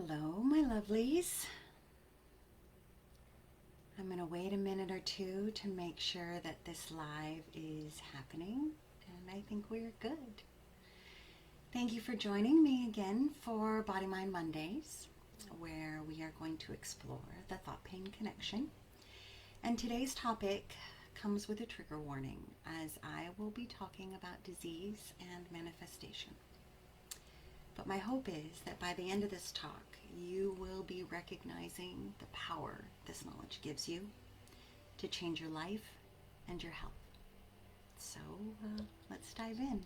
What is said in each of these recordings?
Hello, my lovelies. I'm going to wait a minute or two to make sure that this live is happening, and I think we're good. Thank you for joining me again for Body Mind Mondays, where we are going to explore the thought pain connection. And today's topic comes with a trigger warning, as I will be talking about disease and manifestation. But my hope is that by the end of this talk, you will be recognizing the power this knowledge gives you to change your life and your health. So let's dive in.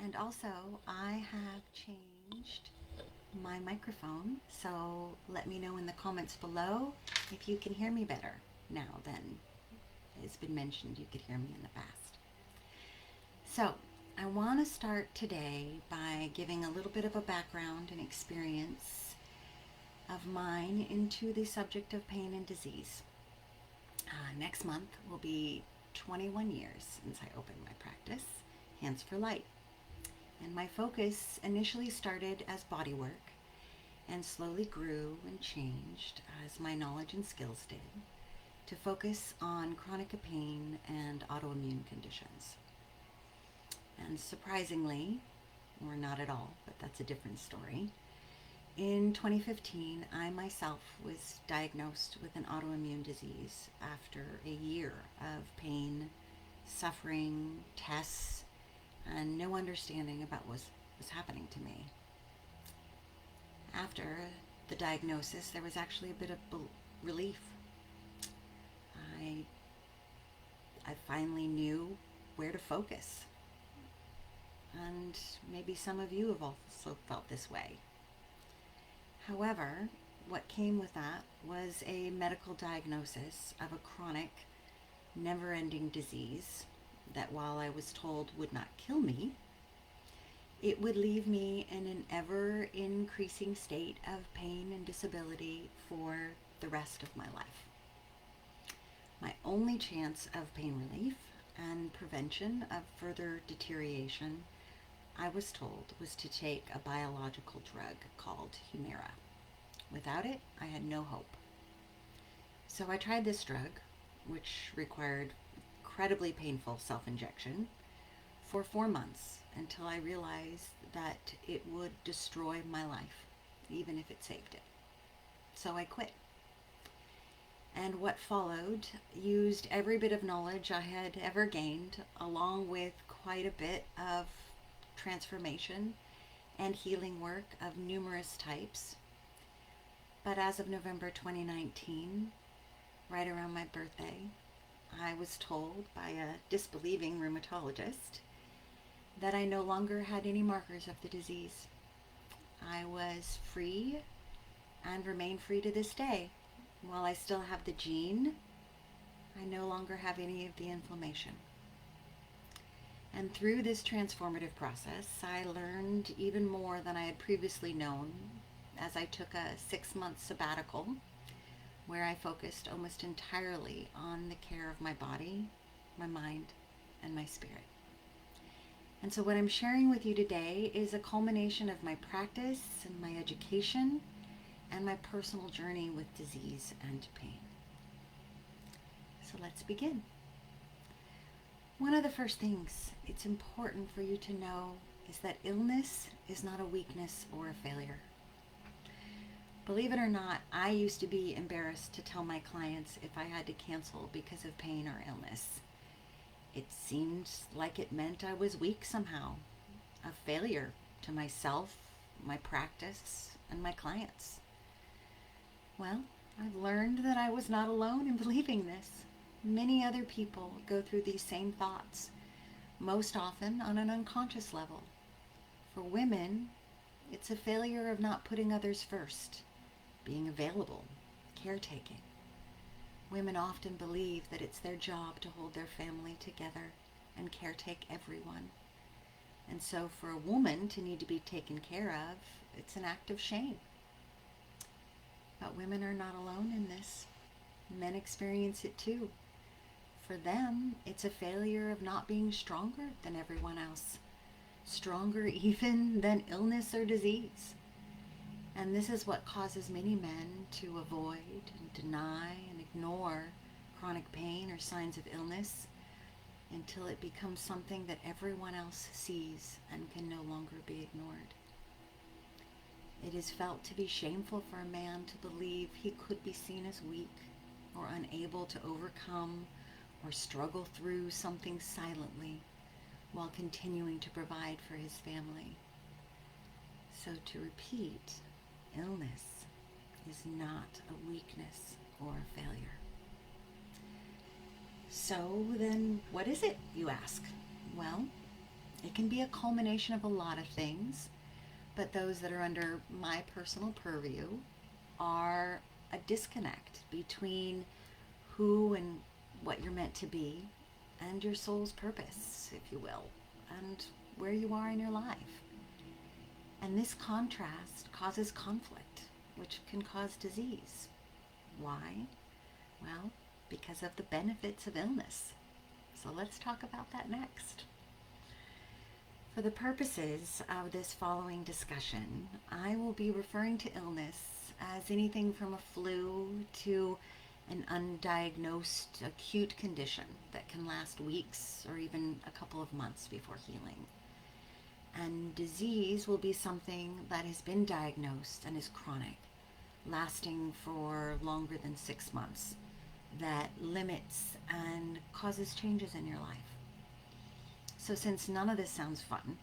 And also, I have changed my microphone, so let me know in the comments below if you can hear me better now than it's been mentioned you could hear me in the past. So I want to start today by giving a little bit of a background and experience of mine into the subject of pain and disease. Next month will be 21 years since I opened my practice, Hands for Light. And my focus initially started as body work and slowly grew and changed as my knowledge and skills did to focus on chronic pain and autoimmune conditions. And surprisingly, or not at all, but that's a different story, in 2015, I myself was diagnosed with an autoimmune disease after a year of pain, suffering, tests, and no understanding about what was happening to me. After the diagnosis, there was actually a bit of relief. I finally knew where to focus. And maybe some of you have also felt this way. However, what came with that was a medical diagnosis of a chronic, never-ending disease that, while I was told would not kill me, it would leave me in an ever-increasing state of pain and disability for the rest of my life. My only chance of pain relief and prevention of further deterioration, I was told, was to take a biological drug called Humira. Without it, I had no hope. So I tried this drug, which required incredibly painful self-injection, for 4 months until I realized that it would destroy my life, even if it saved it. So I quit. And what followed used every bit of knowledge I had ever gained, along with quite a bit of transformation and healing work of numerous types. But as of November 2019, right around my birthday, I was told by a disbelieving rheumatologist that I no longer had any markers of the disease. I was free and remain free to this day. While I still have the gene, I no longer have any of the inflammation. And through this transformative process, I learned even more than I had previously known as I took a 6-month sabbatical where I focused almost entirely on the care of my body, my mind, and my spirit. And so what I'm sharing with you today is a culmination of my practice and my education and my personal journey with disease and pain. So let's begin. One of the first things it's important for you to know is that illness is not a weakness or a failure. Believe it or not, I used to be embarrassed to tell my clients if I had to cancel because of pain or illness. It seemed like it meant I was weak somehow, a failure to myself, my practice, and my clients. Well, I've learned that I was not alone in believing this. Many other people go through these same thoughts, most often on an unconscious level. For women, it's a failure of not putting others first, being available, caretaking. Women often believe that it's their job to hold their family together and caretake everyone. And so for a woman to need to be taken care of, it's an act of shame. But women are not alone in this. Men experience it too. For them, it's a failure of not being stronger than everyone else, stronger even than illness or disease. And this is what causes many men to avoid and deny and ignore chronic pain or signs of illness until it becomes something that everyone else sees and can no longer be ignored. It is felt to be shameful for a man to believe he could be seen as weak or unable to overcome or struggle through something silently while continuing to provide for his family. So to repeat, illness is not a weakness or a failure. So then what is it, you ask? Well, it can be a culmination of a lot of things, but those that are under my personal purview are a disconnect between who and what you're meant to be and your soul's purpose, if you will, and where you are in your life. And this contrast causes conflict, which can cause disease. Why? Well, because of the benefits of illness. So let's talk about that next. For the purposes of this following discussion, I will be referring to illness as anything from a flu to an undiagnosed acute condition that can last weeks or even a couple of months before healing. And disease will be something that has been diagnosed and is chronic, lasting for longer than 6 months, that limits and causes changes in your life. So since none of this sounds fun,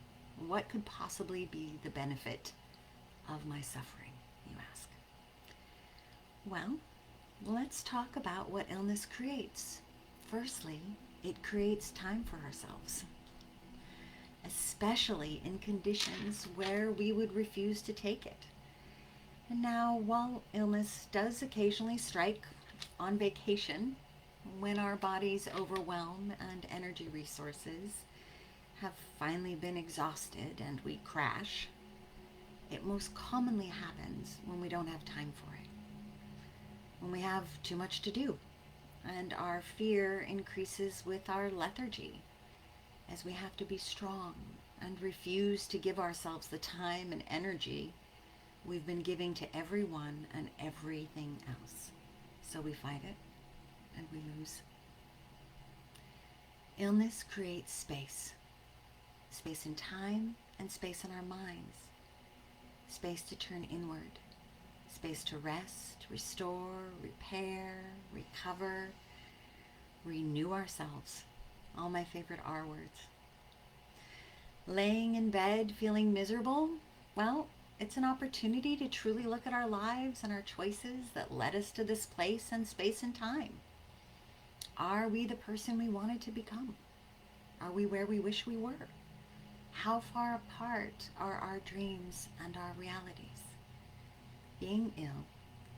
what could possibly be the benefit of my suffering, you ask? Well, let's talk about what illness creates. Firstly, it creates time for ourselves, especially in conditions where we would refuse to take it. And now, while illness does occasionally strike on vacation, when our body's overwhelm and energy resources have finally been exhausted and we crash, it most commonly happens when we don't have time for it, when we have too much to do, and our fear increases with our lethargy, as we have to be strong and refuse to give ourselves the time and energy we've been giving to everyone and everything else. So we fight it and we lose. Illness creates space. Space in time and space in our minds. Space to turn inward. Space to rest, restore, repair, recover, renew ourselves. All my favorite R words. Laying in bed feeling miserable? Well, it's an opportunity to truly look at our lives and our choices that led us to this place and space and time. Are we the person we wanted to become? Are we where we wish we were? How far apart are our dreams and our realities? Being ill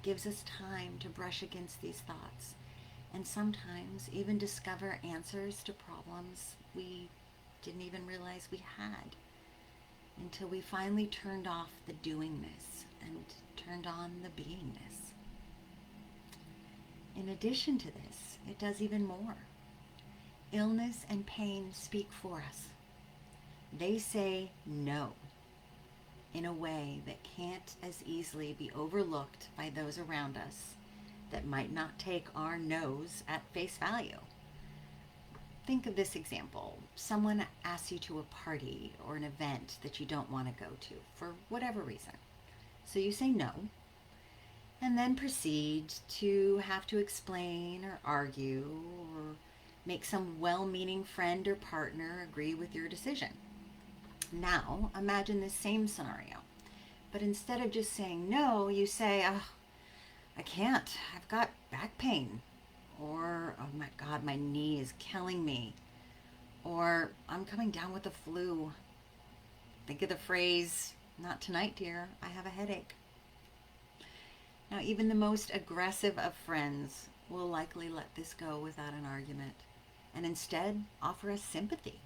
gives us time to brush against these thoughts and sometimes even discover answers to problems we didn't even realize we had until we finally turned off the doingness and turned on the beingness. In addition to this, it does even more. Illness and pain speak for us. They say no in a way that can't as easily be overlooked by those around us that might not take our no's at face value. Think of this example. Someone asks you to a party or an event that you don't want to go to for whatever reason. So you say no, and then proceed to have to explain or argue or make some well-meaning friend or partner agree with your decision. Now, imagine this same scenario, but instead of just saying no, you say, oh, I can't, I've got back pain, or oh my God, my knee is killing me, or I'm coming down with the flu. Think of the phrase, not tonight, dear, I have a headache. Now, even the most aggressive of friends will likely let this go without an argument and instead offer us sympathy.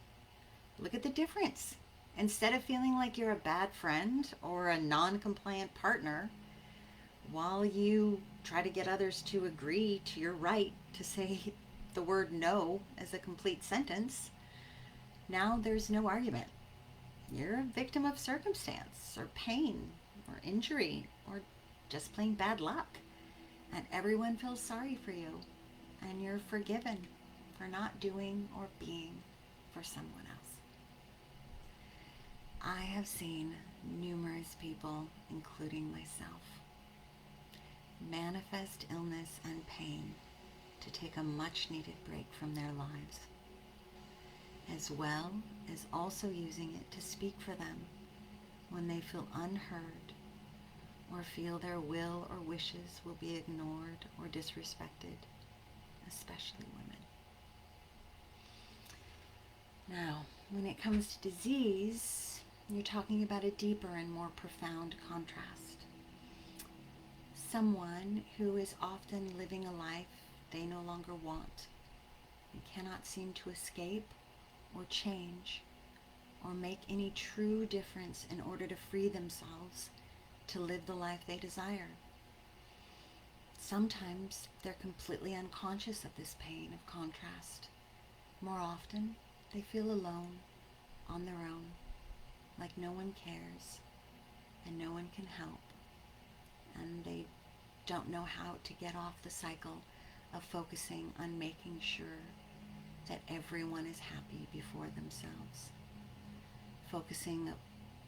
Look at the difference. Instead of feeling like you're a bad friend or a non-compliant partner, while you try to get others to agree to your right to say the word no as a complete sentence, now there's no argument. You're a victim of circumstance or pain or or injury or just plain bad luck. And everyone feels sorry for you, and you're forgiven for not doing or being for someone else. I have seen numerous people, including myself, manifest illness and pain to take a much needed break from their lives, as well as also using it to speak for them when they feel unheard or feel their will or wishes will be ignored or disrespected, especially women. Now, when it comes to disease, you're talking about a deeper and more profound contrast. Someone who is often living a life they no longer want and cannot seem to escape or change or make any true difference in order to free themselves to live the life they desire. Sometimes they're completely unconscious of this pain of contrast. More often, they feel alone, on their own, like no one cares and no one can help, and they don't know how to get off the cycle of focusing on making sure that everyone is happy before themselves, focusing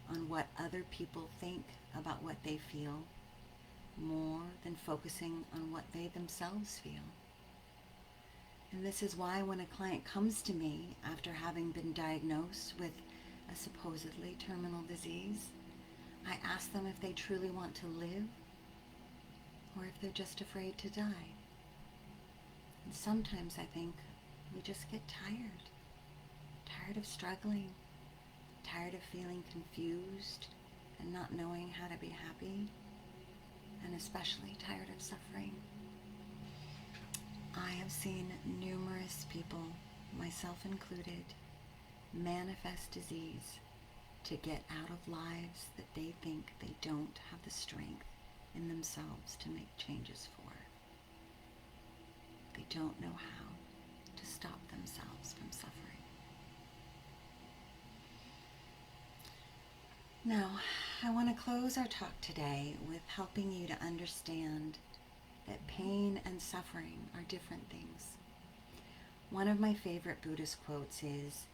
on what other people think about what they feel more than focusing on what they themselves feel. And this is why when a client comes to me after having been diagnosed with a supposedly terminal disease, I ask them if they truly want to live or if they're just afraid to die. And sometimes I think we just get tired of struggling, tired of feeling confused and not knowing how to be happy, and especially tired of suffering. I have seen numerous people, myself included, manifest disease to get out of lives that they think they don't have the strength in themselves to make changes for. They don't know how to stop themselves from suffering. Now, I want to close our talk today with helping you to understand that pain and suffering are different things. One of my favorite Buddhist quotes is,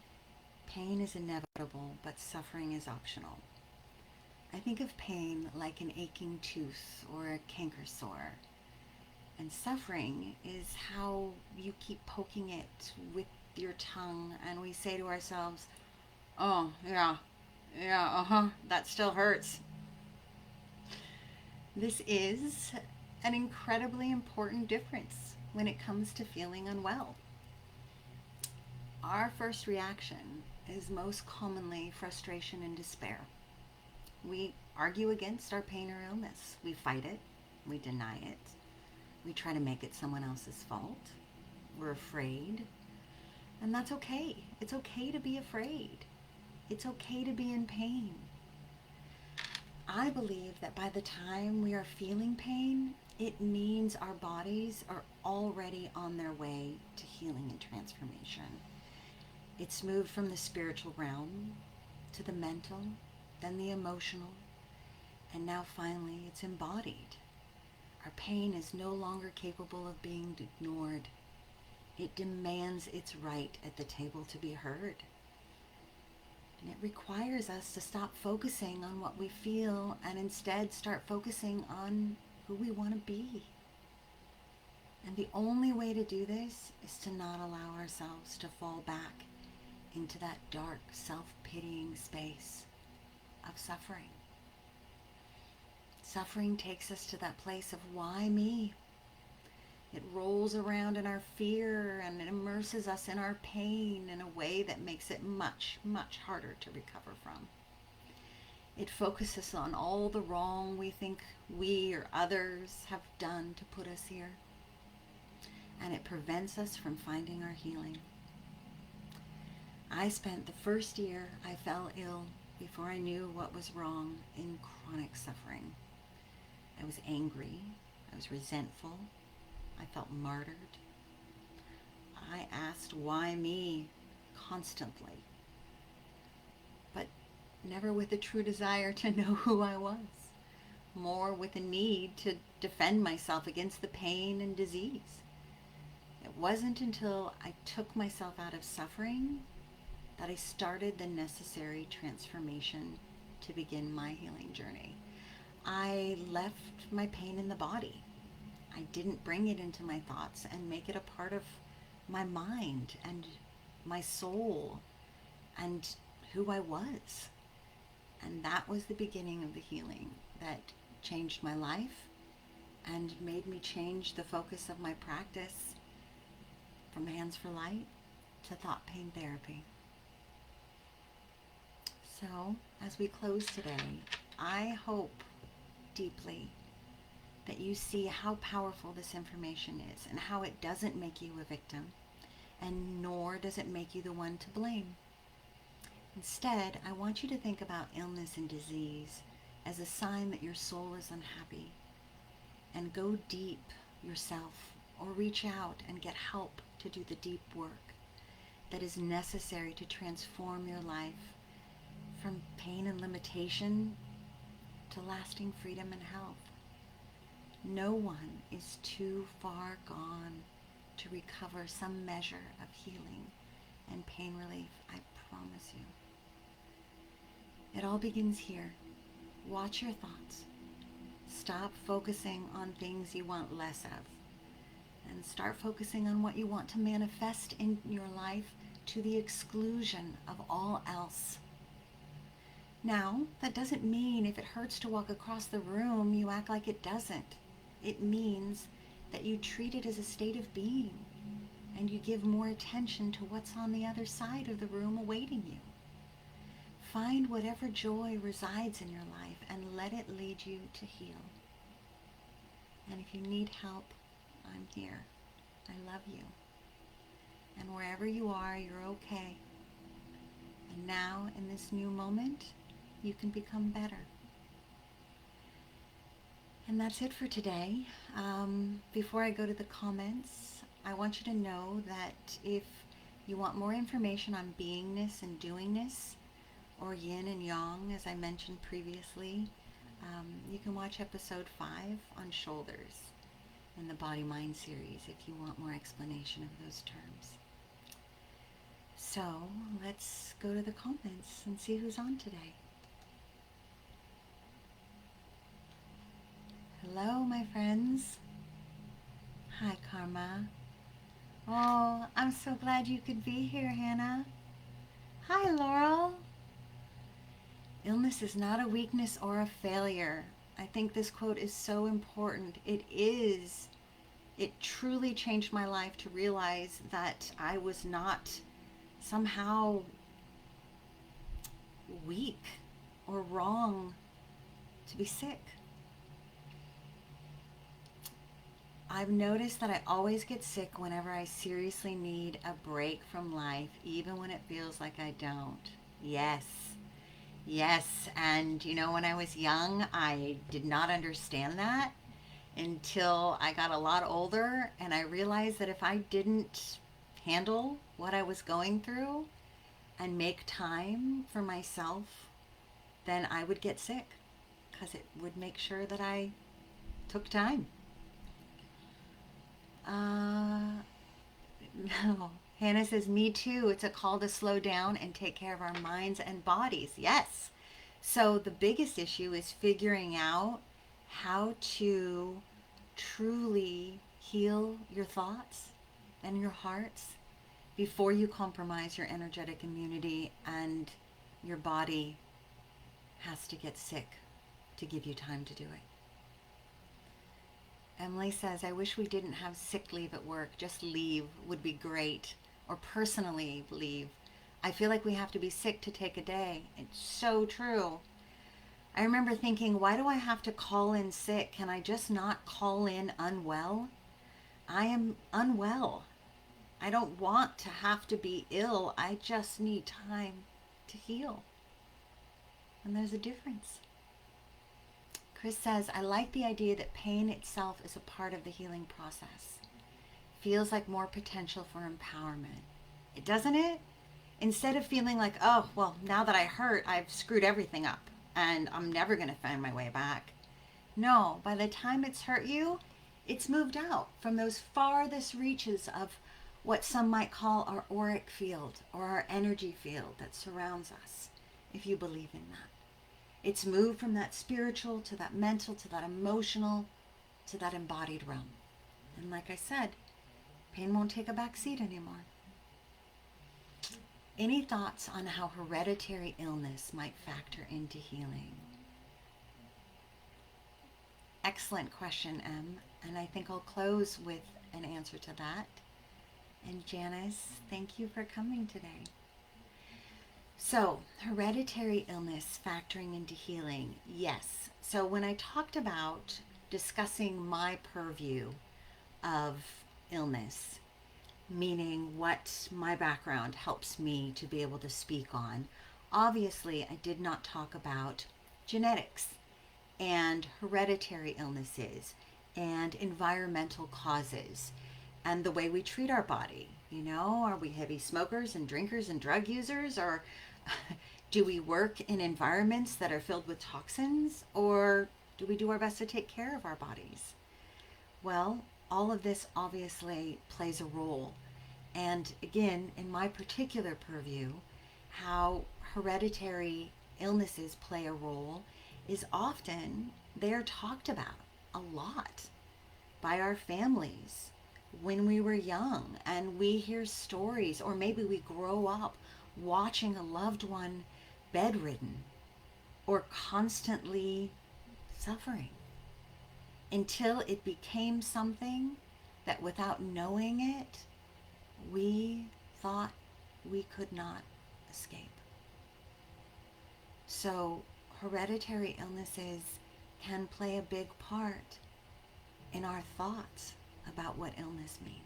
"Pain is inevitable, but suffering is optional." I think of pain like an aching tooth or a canker sore. And suffering is how you keep poking it with your tongue, and we say to ourselves, "Oh, yeah, that still hurts." This is an incredibly important difference when it comes to feeling unwell. Our first reaction is most commonly frustration and despair. We argue against our pain or illness. We fight it. We deny it. We try to make it someone else's fault. We're afraid. And that's okay. It's okay to be afraid. It's okay to be in pain. I believe that by the time we are feeling pain, it means our bodies are already on their way to healing and transformation. It's moved from the spiritual realm to the mental, then the emotional, and now finally it's embodied. Our pain is no longer capable of being ignored. It demands its right at the table to be heard. And it requires us to stop focusing on what we feel and instead start focusing on who we want to be. And the only way to do this is to not allow ourselves to fall back into that dark, self-pitying space of suffering. Suffering takes us to that place of why me? It rolls around in our fear and it immerses us in our pain in a way that makes it much, much harder to recover from. It focuses on all the wrong we think we or others have done to put us here. And it prevents us from finding our healing. I spent the first year I fell ill before I knew what was wrong in chronic suffering. I was angry. I was resentful. I felt martyred. I asked why me constantly, but never with a true desire to know who I was. more with a need to defend myself against the pain and disease. It wasn't until I took myself out of suffering that I started the necessary transformation to begin my healing journey. I left my pain in the body. I didn't bring it into my thoughts and make it a part of my mind and my soul and who I was. And that was the beginning of the healing that changed my life and made me change the focus of my practice from Hands for Light to thought pain therapy. So, as we close today, I hope deeply that you see how powerful this information is and how it doesn't make you a victim, and nor does it make you the one to blame. Instead, I want you to think about illness and disease as a sign that your soul is unhappy, and go deep yourself or reach out and get help to do the deep work that is necessary to transform your life from pain and limitation to lasting freedom and health. No one is too far gone to recover some measure of healing and pain relief, I promise you. It all begins here. Watch your thoughts. Stop focusing on things you want less of, and start focusing on what you want to manifest in your life to the exclusion of all else. Now, that doesn't mean if it hurts to walk across the room, you act like it doesn't. It means that you treat it as a state of being, and you give more attention to what's on the other side of the room awaiting you. Find whatever joy resides in your life and let it lead you to heal. And if you need help, I'm here. I love you. And wherever you are, you're okay. And now, in this new moment, you can become better. And that's it for today. Before I go to the comments, I want you to know that if you want more information on beingness and doingness, or yin and yang, as I mentioned previously, you can watch episode 5 on shoulders in the Body Mind series if you want more explanation of those terms. So let's go to the comments and see who's on today. Hello, my friends. Hi, Karma. Oh, I'm so glad you could be here, Hannah. Hi, Laurel. Illness is not a weakness or a failure. I think this quote is so important. It truly changed my life to realize that I was not somehow weak or wrong to be sick. I've noticed that I always get sick whenever I seriously need a break from life, even when it feels like I don't. Yes. And when I was young, I did not understand that until I got a lot older, and I realized that if I didn't handle what I was going through and make time for myself, then I would get sick, because it would make sure that I took time. No. Hannah says, me too. It's a call to slow down and take care of our minds and bodies. Yes. So the biggest issue is figuring out how to truly heal your thoughts and your hearts before you compromise your energetic immunity and your body has to get sick to give you time to do it. Emily says, I wish we didn't have sick leave at work. Just leave would be great. Or personally leave. I feel like we have to be sick to take a day. It's so true. I remember thinking, why do I have to call in sick? Can I just not call in unwell? I am unwell. I don't want to have to be ill. I just need time to heal. And there's a difference. Chris says, I like the idea that pain itself is a part of the healing process. Feels like more potential for empowerment. It doesn't it? Instead of feeling like, oh, well, now that I hurt, I've screwed everything up and I'm never going to find my way back. No, by the time it's hurt you, it's moved out from those farthest reaches of what some might call our auric field or our energy field that surrounds us, if you believe in that. It's moved from that spiritual to that mental to that emotional to that embodied realm. And like I said, pain won't take a back seat anymore. Any thoughts on how hereditary illness might factor into healing? Excellent question, Em. And I think I'll close with an answer to that. And Janice, thank you for coming today. So, hereditary illness factoring into healing. Yes. So, when I talked about discussing my purview of illness, meaning what my background helps me to be able to speak on, obviously, I did not talk about genetics and hereditary illnesses and environmental causes and the way we treat our body. You know, are we heavy smokers and drinkers and drug users, or do we work in environments that are filled with toxins, or do we do our best to take care of our bodies? Well, all of this obviously plays a role. And again, in my particular purview, how hereditary illnesses play a role is often they're talked about a lot by our families when we were young, and we hear stories, or maybe we grow up watching a loved one bedridden or constantly suffering until it became something that without knowing it, we thought we could not escape. So, hereditary illnesses can play a big part in our thoughts about what illness means.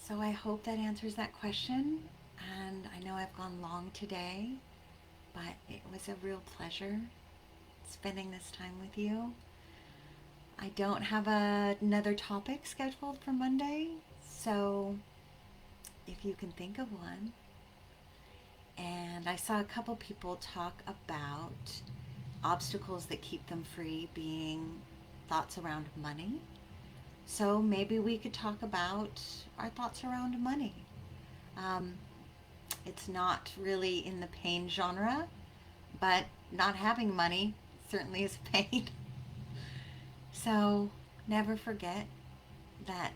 So I hope that answers that question. And I know I've gone long today, but it was a real pleasure spending this time with you. I don't have another topic scheduled for Monday, so if you can think of one. And I saw a couple people talk about obstacles that keep them free being thoughts around money. So maybe we could talk about our thoughts around money. Um, it's not really in the pain genre, but not having money certainly is pain. So never forget that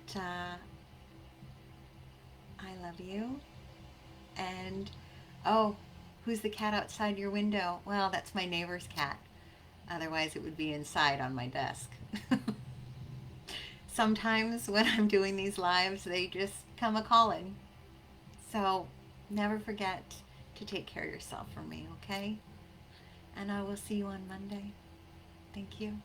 I love you. And oh, who's the cat outside your window? Well, that's my neighbor's cat. Otherwise, it would be inside on my desk. Sometimes when I'm doing these lives, they just come a calling. So never forget to take care of yourself for me, okay? And I will see you on Monday. Thank you.